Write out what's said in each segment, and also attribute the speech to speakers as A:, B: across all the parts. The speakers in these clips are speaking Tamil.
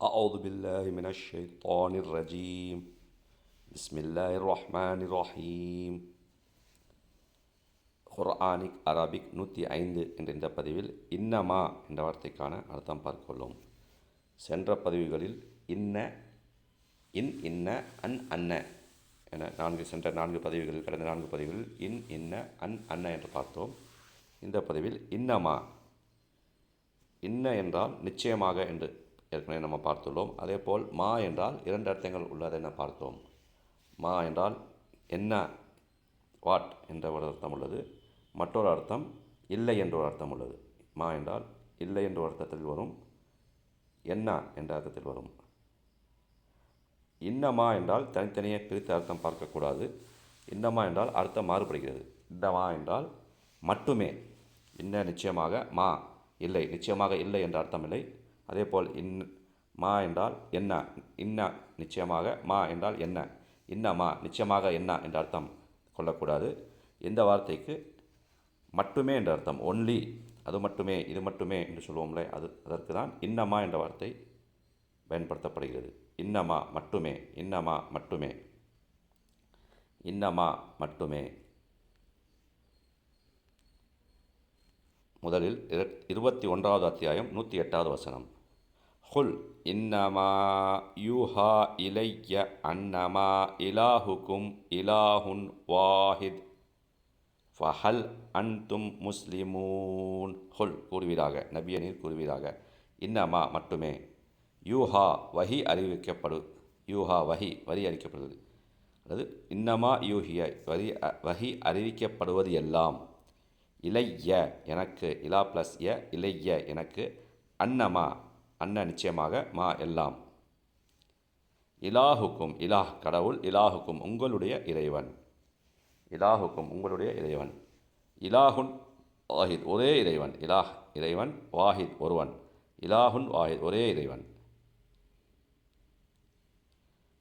A: أعوذ بالله من الشيطان الرجيم بسم الله الرحمن الرحيم குர்ஆனிக் அரபிக் 105 என்ற இந்த பதிவில் இன்னமா என்ற வார்த்தைக்கான அர்த்தம் பார்க்கொள்ளும். சென்ற பதிவுகளில் இன்ன, இன்ன, அன்ன என கடந்த 4 பதிவுகளில் இன்ன, அன்ன என்று பார்த்தோம். இந்த பதிவில் இன்னமா, இன்ன என்றால் நிச்சயமாக என்று ஏற்கனவே நம்ம பார்த்துள்ளோம். அதேபோல் மா என்றால் 2 அர்த்தங்கள் உள்ளது என பார்த்தோம். மா என்றால் என்ன, வாட் என்ற ஒரு அர்த்தம் உள்ளது. மற்றொரு அர்த்தம் இல்லை என்ற ஒரு அர்த்தம் உள்ளது. மா என்றால் இல்லை என்ற அர்த்தத்தில் வரும், என்ன என்ற அர்த்தத்தில் வரும். இன்னமா என்றால் தனித்தனியே பிரித்து அர்த்தம் பார்க்கக்கூடாது. இன்னமா என்றால் அர்த்தம் மாறுபடுகிறது. இன்னமா என்றால் மட்டுமே, இன்ன நிச்சயமாக, மா இல்லை நிச்சயமாக இல்லை என்ற அர்த்தம் இல்லை. அதேபோல் மா என்றால் என்ன, இன்ன நிச்சயமாக, மா என்றால் என்ன, இன்னமா நிச்சயமாக என்ன என்ற அர்த்தம் கொள்ளக்கூடாது. இந்த வார்த்தைக்கு மட்டுமே என்ற அர்த்தம், ஒன்லி, அது மட்டுமே, இது மட்டுமே என்று சொல்லுவோம்ல, அதற்கு தான் இன்னமா என்ற வார்த்தை பயன்படுத்தப்படுகிறது. இன்னமா மட்டுமே, இன்னமா மட்டுமே, இன்னமா மட்டுமே. முதலில் 21வது அத்தியாயம் 108வது வசனம். குல் இன்னமா யூஹா இலைய அன்னமா இலாஹுக்கும் இலாஹுன் வாஹித் ஃபஹல் அன்தும் முஸ்லிமூன். குல் கூறுவீராக, நபியே நீர் கூறுவீராக, இன்னமா மட்டுமே, யூஹா வஹி அறிவிக்கப்படு, யூஹா வஹி வரி அறிவிக்கப்படுவது, அல்லது இன்னமா யூஹிய வஹி அறிவிக்கப்படுவது எல்லாம், இலைய எனக்கு, இலா ப்ளஸ் ய, இலைய எனக்கு, அன்னமா அன்ன நிச்சயமாக, மா எல்லாம், இலாஹுக்கும் இலாஹ் கடவுள், இலாஹுக்கும் உங்களுடைய இறைவன், இலாஹுக்கும் உங்களுடைய இறைவன், இலாஹுன் வாஹித் ஒரே இறைவன், இலாஹ் இறைவன், வாஹித் ஒருவன், இலாஹுன் வாஹித் ஒரே இறைவன்.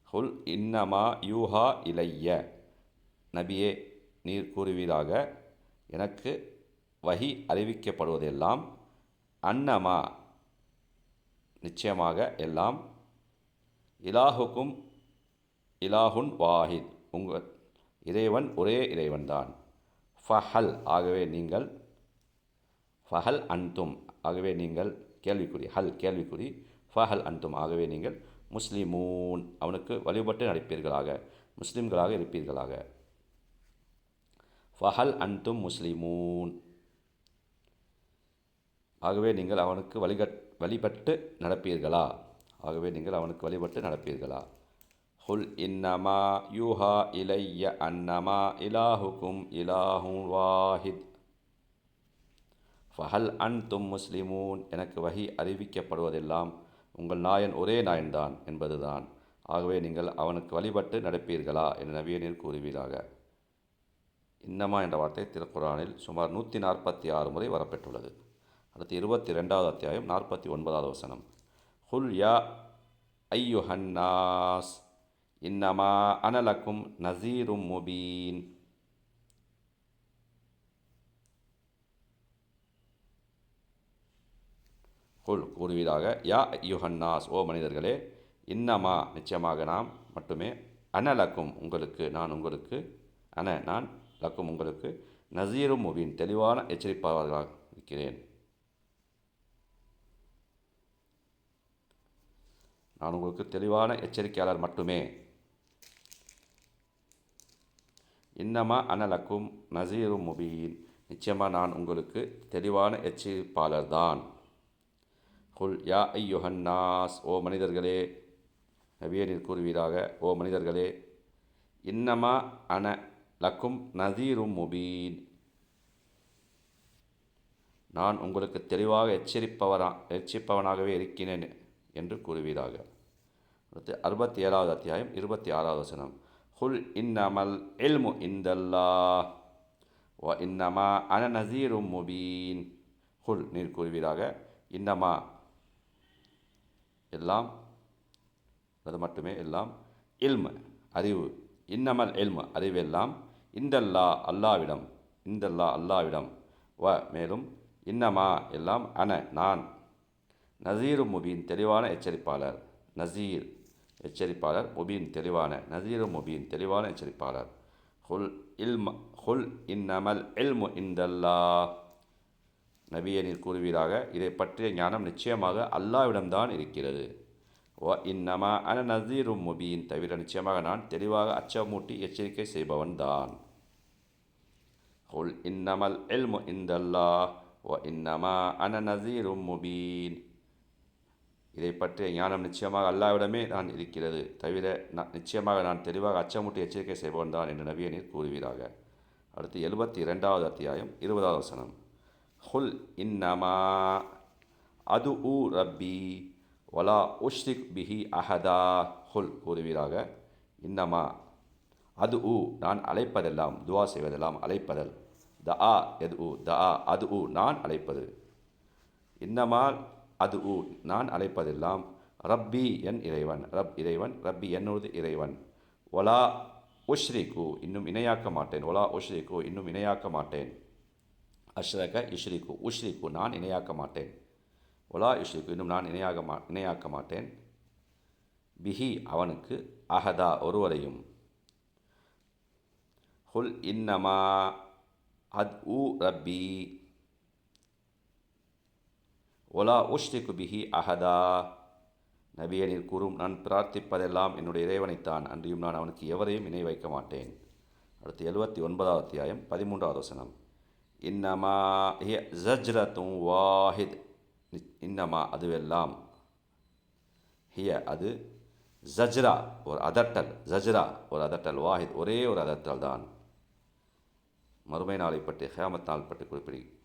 A: குல் இன்னமா யூஹா இலைய, நபியே நீர் கூறுவீராக, எனக்கு வஹி அறிவிக்கப்படுவதெல்லாம், அன்னமா நிச்சயமாக எல்லாம், இலாஹுக்கும் இலாஹுன் வாஹித் உங்கள் இறைவன் ஒரே இறைவன்தான், ஃபஹல் ஆகவே நீங்கள், ஃபஹல் அன்தும் ஆகவே நீங்கள், கேள்விக்குறி, ஹல் கேள்விக்குறி, ஃபஹல் அன்தும் ஆகவே நீங்கள், முஸ்லிமூன் அவனுக்கு வழிபட்டு நடப்பீர்களாக, முஸ்லிம்களாக இருப்பீர்களாக. ஃபஹல் அன்தும் முஸ்லிமூன் ஆகவே நீங்கள் அவனுக்கு வழிபட்டு நடப்பீர்களா, ஆகவே நீங்கள் அவனுக்கு வழிபட்டு நடப்பீர்களா. குல் இன்னமா யூஹா இலைய அன்னமா இலாஹுக்கும் இலாஹுன் வாஹித் ஃபஹல் அன்தும் முஸ்லிமூன், எனக்கு வஹி அறிவிக்கப்படுவதெல்லாம் உங்கள் நாயன் ஒரே நாயன்தான் என்பதுதான், ஆகவே நீங்கள் அவனுக்கு வழிபட்டு நடப்பீர்களா என நபியே நீர் கூறுவீராக. இன்னமா என்ற வார்த்தை திருக்குர்ஆனில் சுமார் 146 முறை வரப்பெற்றுள்ளது. அடுத்து 22வது அத்தியாயம் 49வது வசனம். குல் யா ஐயுஹன்னாஸ் இன்னமா அனலக்கும் நசீரும் முபீன். குல் கூறுவீராக, யா ஐயுஹன்னாஸ் ஓ மனிதர்களே, இன்னமா நிச்சயமாக நாம் மட்டுமே, அனலக்கும் உங்களுக்கு, நான் உங்களுக்கு, நான் லக்கும் உங்களுக்கு, நசீரும் முபீன் தெளிவான எச்சரிப்பாளர்களாக இருக்கிறேன். நான் உங்களுக்கு தெளிவான எச்சரிக்கையாளர் மட்டுமே. இன்னமா அனலக்கும் நசீரும் முபீன் நிச்சயமாக நான் உங்களுக்கு தெளிவான எச்சரிப்பாளர் தான். குல் யா ஐயுஹன்னாஸ் ஓ மனிதர்களே, நபியே நீர் கூறுவீராக, ஓ மனிதர்களே, இன்னமா அன லக்கும் நசீரும் முபீன் நான் உங்களுக்கு தெளிவாக எச்சரிப்பவனாகவே இருக்கிறேன் என்று கூறுவீராக. அடுத்து 67வது அத்தியாயம் 26வது வசனம். குல் இன்னமல் இல்மு இந்தல்லாஹ் வ இன்னமா அன நசீரும் முபீன். குல் நீர் கூறுவீராக, இன்னமா எல்லாம், அது மட்டுமே எல்லாம், இல்மு அறிவு, இன்னமல் இல்மு அறிவெல்லாம், இந்தல்லா அல்லாவிடம், இந்தல்லா அல்லாவிடம், வ மேலும், இன்னமா எல்லாம், அன நான், நசீரும் முபீன் தெளிவான எச்சரிப்பாளர், நசீர் எச்சரிப்பாளர், முபீன் தெளிவான, நசீரும் முபீன் தெளிவான எச்சரிப்பாளர். ஹுல் இன்னமல் இல்மு இந்தல்லாஹ், நபியே நீர் கூறுவீராக, இதை பற்றிய ஞானம் நிச்சயமாக அல்லாஹ்விடம்தான் இருக்கிறது. வ இன்னமா அன நசீரும் முபீன், தவிர நிச்சயமாக நான் தெளிவாக அச்சமூட்டி எச்சரிக்கை செய்பவன் தான். ஹுல் இன்னமல் இல்மு இந்தல்லாஹ் வ இன்னமா அன நசீரும் முபீன், இதை பற்றிய ஞானம் நிச்சயமாக அல்லாஹ்விடமே நான் இருக்கிறது, தவிர நிச்சயமாக நான் தெளிவாக அச்சமூட்டி எச்சரிக்கை செய்பவன் தான் என்று நபியை நீர் கூறுவீராக. அடுத்து 72வது அத்தியாயம் 20வது வசனம். ஹுல் இன்னமா அதுஉ ரப்பி வலா உஷ்ரிக் பிஹி அஹதா, ஹுல் கூறுவீராக, இன்னமா அதுஉ நான் அழைப்பதெல்லாம், துவா செய்வதெல்லாம் அழைப்பதல், தஆ எது தஆ அதுஉ நான் அழைப்பது, இன்னமா அதுஉ நான் அழைப்பதெல்லாம், ரப்பி என் இறைவன், இறைவன், ரப்பி என்னுடைய இறைவன், ஒலா உஷ்ரிகு இன்னும் இணையாக்க மாட்டேன், ஒலா உஷ்ரிகு இன்னும் இணையாக்க மாட்டேன், அஷ்ரக இஷ்ரிகு உஷ்ரிகு நான் இணையாக்க மாட்டேன், ஒலா இஷ்ரிகு இன்னும் நான் இணையாக்க மாட்டேன், பிஹி அவனுக்கு, அஹதா ஒருவரையும். ஹுல் இன்னமா அத்உ ரப்பி ஒலா உஷ்ரிகு பிஹி அஹதா, நபியே நீர் கூறும், நான் பிரார்த்திப்பதெல்லாம் என்னுடைய இறைவனைத்தான், அன்றியும் நான் அவனுக்கு எவரையும் இணை வைக்க மாட்டேன். அடுத்து 79வது அத்தியாயம் 13வது வசனம். இன்னமா ஹிய ஜஜ்ரத்தும் வாஹித், இன்னமா அதுவெல்லாம், ஹிய அது, ஜஜ்ரா ஒரு அதட்டல், ஜஜ்ரா ஒரு அதட்டல், வாஹித் ஒரே ஒரு அதட்டல் தான். மறுமை நாளை பற்றி, கியாமத் நாள் பற்றி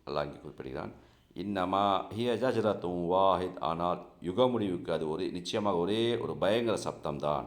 A: அல்லாஹ் இங்கே குறிப்பிடுகிறான். இன்னமா ஹிய ஜஜ்ரத்தும் வாஹித், ஆனால் யுக முடிவுக்கு அது நிச்சயமாக ஒரே ஒரு பயங்கர சப்தம்தான்.